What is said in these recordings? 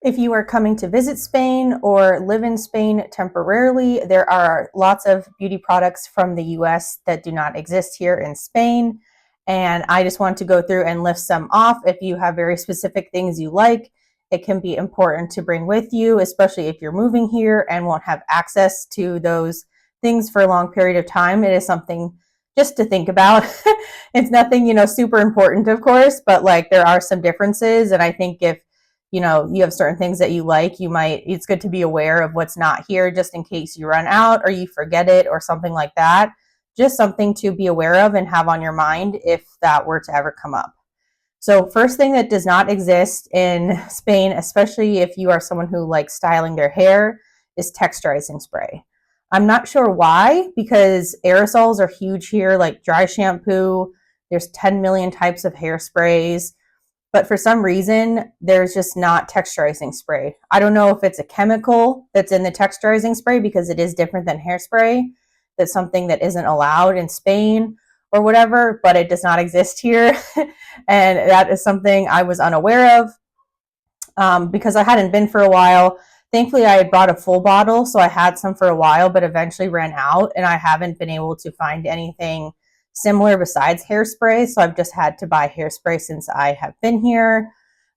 If you are coming to visit Spain or live in Spain temporarily, there are lots of beauty products from the US that do not exist here in Spain. And I just want to go through and list some off. If you have very specific things you like, it can be important to bring with you, especially if you're moving here and won't have access to those things for a long period of time. It is something just to think about. It's nothing, super important, of course, but like there are some differences. And I think if you have certain things that you like, it's good to be aware of what's not here just in case you run out or you forget it or something like that. Just something to be aware of and have on your mind if that were to ever come up. So first thing that does not exist in Spain, especially if you are someone who likes styling their hair, is texturizing spray. I'm not sure why, because aerosols are huge here, like dry shampoo. There's 10 million types of hairsprays. But for some reason, there's just not texturizing spray. I don't know if it's a chemical that's in the texturizing spray because it is different than hairspray. That's something that isn't allowed in Spain or whatever, but it does not exist here. And that is something I was unaware of because I hadn't been for a while. Thankfully, I had brought a full bottle, so I had some for a while, but eventually ran out, and I haven't been able to find anything similar besides hairspray. So I've just had to buy hairspray since I have been here.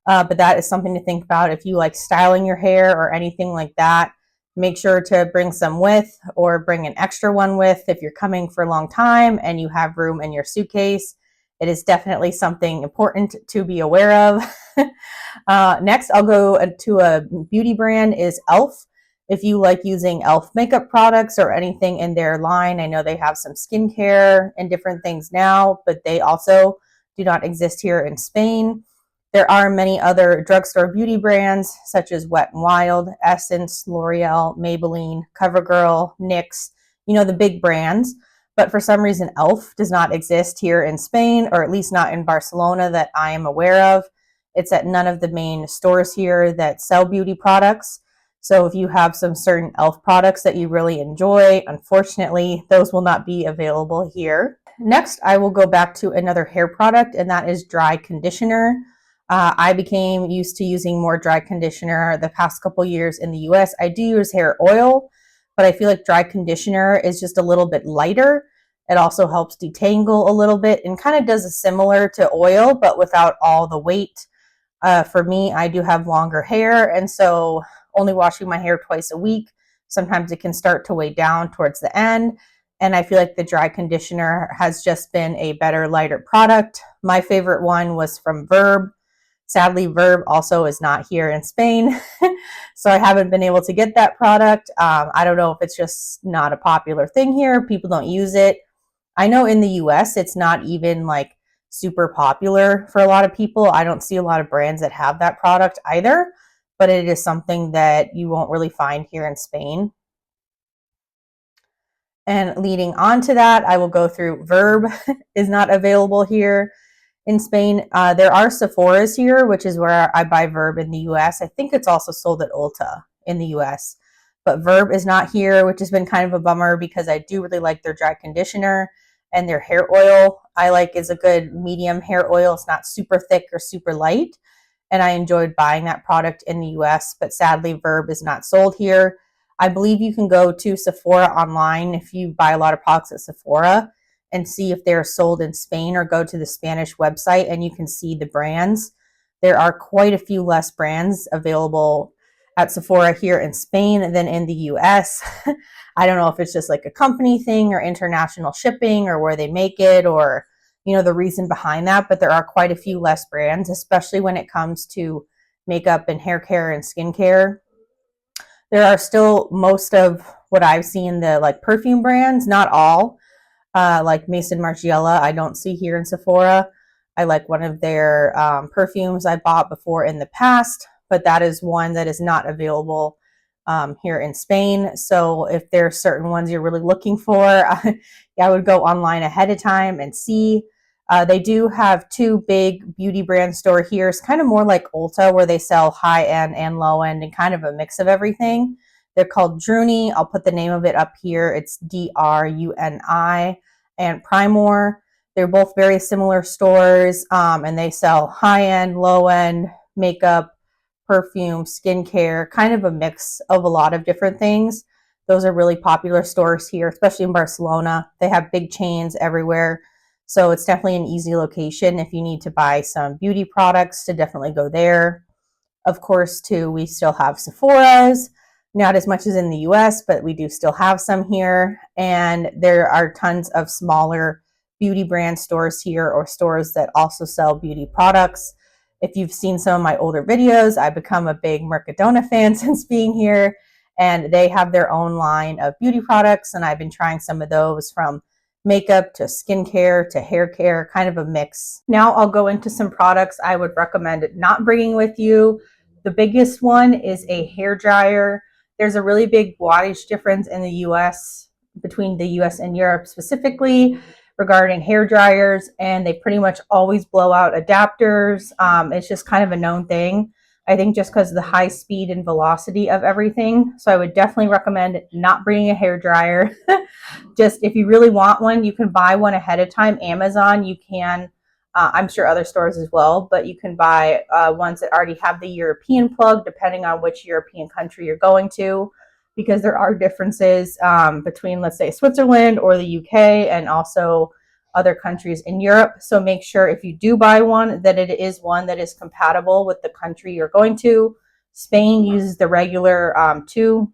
But that is something to think about if you like styling your hair or anything like that. Make sure to bring some with or bring an extra one with if you're coming for a long time and you have room in your suitcase. It is definitely something important to be aware of. Next, I'll go to a beauty brand is e.l.f. If you like using e.l.f. makeup products or anything in their line, I know they have some skincare and different things now, but they also do not exist here in Spain. There are many other drugstore beauty brands such as Wet n Wild, Essence, L'Oreal, Maybelline, CoverGirl, NYX, the big brands. But for some reason, e.l.f. does not exist here in Spain, or at least not in Barcelona that I am aware of. It's at none of the main stores here that sell beauty products. So if you have some certain e.l.f. products that you really enjoy, unfortunately, those will not be available here. Next, I will go back to another hair product, and that is dry conditioner. I became used to using more dry conditioner the past couple years in the US. I do use hair oil, but I feel like dry conditioner is just a little bit lighter. It also helps detangle a little bit and kind of does a similar to oil, but without all the weight. For me, I do have longer hair, and so only washing my hair twice a week, sometimes it can start to weigh down towards the end. And I feel like the dry conditioner has just been a better, lighter product. My favorite one was from Verb. Sadly, Verb also is not here in Spain, so I haven't been able to get that product. I don't know if it's just not a popular thing here. People don't use it. I know in the US, it's not even like super popular for a lot of people. I don't see a lot of brands that have that product either, but it is something that you won't really find here in Spain. And leading on to that, I will go through Verb is not available here in Spain. There are Sephora's here, which is where I buy Verb in the US. I think it's also sold at Ulta in the US. But Verb is not here, which has been kind of a bummer because I do really like their dry conditioner and their hair oil. I like is a good medium hair oil. It's not super thick or super light. And I enjoyed buying that product in the US, but sadly, Verb is not sold here. I believe you can go to Sephora online if you buy a lot of products at Sephora and see if they're sold in Spain, or go to the Spanish website and you can see the brands. There are quite a few less brands available at Sephora here in Spain than in the US. I don't know if it's just like a company thing or international shipping or where they make it or the reason behind that, but there are quite a few less brands, especially when it comes to makeup and hair care and skincare. There are still most of what I've seen, the like perfume brands, not all. Like Maison Margiela, I don't see here in Sephora. I like one of their perfumes I bought before in the past, but that is one that is not available here in Spain. So if there are certain ones you're really looking for, I would go online ahead of time and see. They do have two big beauty brand store here. It's kind of more like Ulta, where they sell high end and low end and kind of a mix of everything. They're called Druni. I'll put the name of it up here. It's Druni, and Primor. They're both very similar stores, and they sell high end, low end makeup, perfume, skincare, kind of a mix of a lot of different things. Those are really popular stores here, especially in Barcelona. They have big chains everywhere. So it's definitely an easy location if you need to buy some beauty products to definitely go there. Of course, too, we still have Sephora's, not as much as in the US, but we do still have some here. And there are tons of smaller beauty brand stores here, or stores that also sell beauty products. If you've seen some of my older videos, I've become a big Mercadona fan since being here, and they have their own line of beauty products, and I've been trying some of those, from makeup to skincare to hair care, kind of a mix. Now I'll go into some products I would recommend not bringing with you. The biggest one is a hair dryer. There's a really big wattage difference in the US, between the US and Europe specifically, regarding hair dryers, and they pretty much always blow out adapters. It's just kind of a known thing. I think just because of the high speed and velocity of everything. So I would definitely recommend not bringing a hair dryer. Just if you really want one, you can buy one ahead of time. Amazon, you can, I'm sure other stores as well, but you can buy ones that already have the European plug, depending on which European country you're going to, because there are differences between, let's say, Switzerland or the UK, and also other countries in Europe. So make sure if you do buy one that it is one that is compatible with the country you're going to. Spain uses the regular too.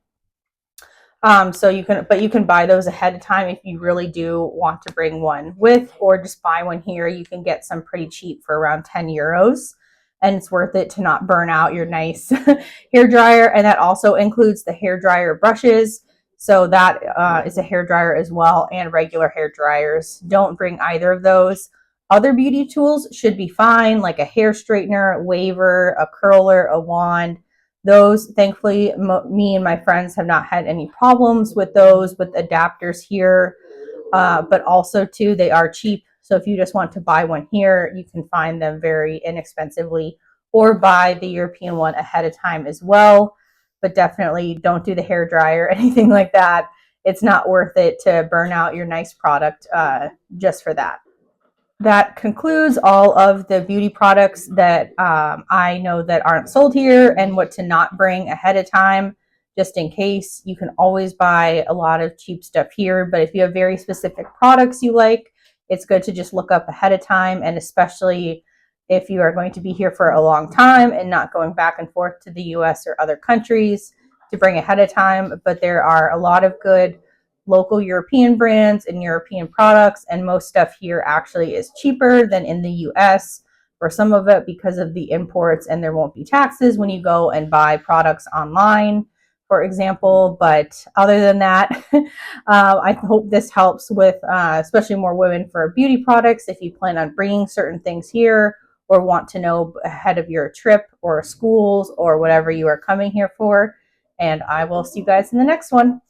So you can buy those ahead of time if you really do want to bring one with, or just buy one here. You can get some pretty cheap for around 10 euros, and it's worth it to not burn out your nice hair dryer. And that also includes the hair dryer brushes. So that is a hair dryer as well, and regular hair dryers. Don't bring either of those. Other beauty tools should be fine, like a hair straightener, waver, a curler, a wand. Those, thankfully, me and my friends have not had any problems with those, with adapters here. But also, too, they are cheap. So if you just want to buy one here, you can find them very inexpensively, or buy the European one ahead of time as well. But definitely don't do the hair dryer or anything like that. It's not worth it to burn out your nice product just for that. That concludes all of the beauty products that I know that aren't sold here, and what to not bring ahead of time, just in case. You can always buy a lot of cheap stuff here, but if you have very specific products you like, it's good to just look up ahead of time, and especially if you are going to be here for a long time and not going back and forth to the US or other countries, to bring ahead of time. But there are a lot of good local European brands and European products, and most stuff here actually is cheaper than in the US for some of it, because of the imports, and there won't be taxes when you go and buy products online, for example. But other than that, I hope this helps with especially more women for beauty products. If you plan on bringing certain things here, or want to know ahead of your trip or schools or whatever you are coming here for. And I will see you guys in the next one.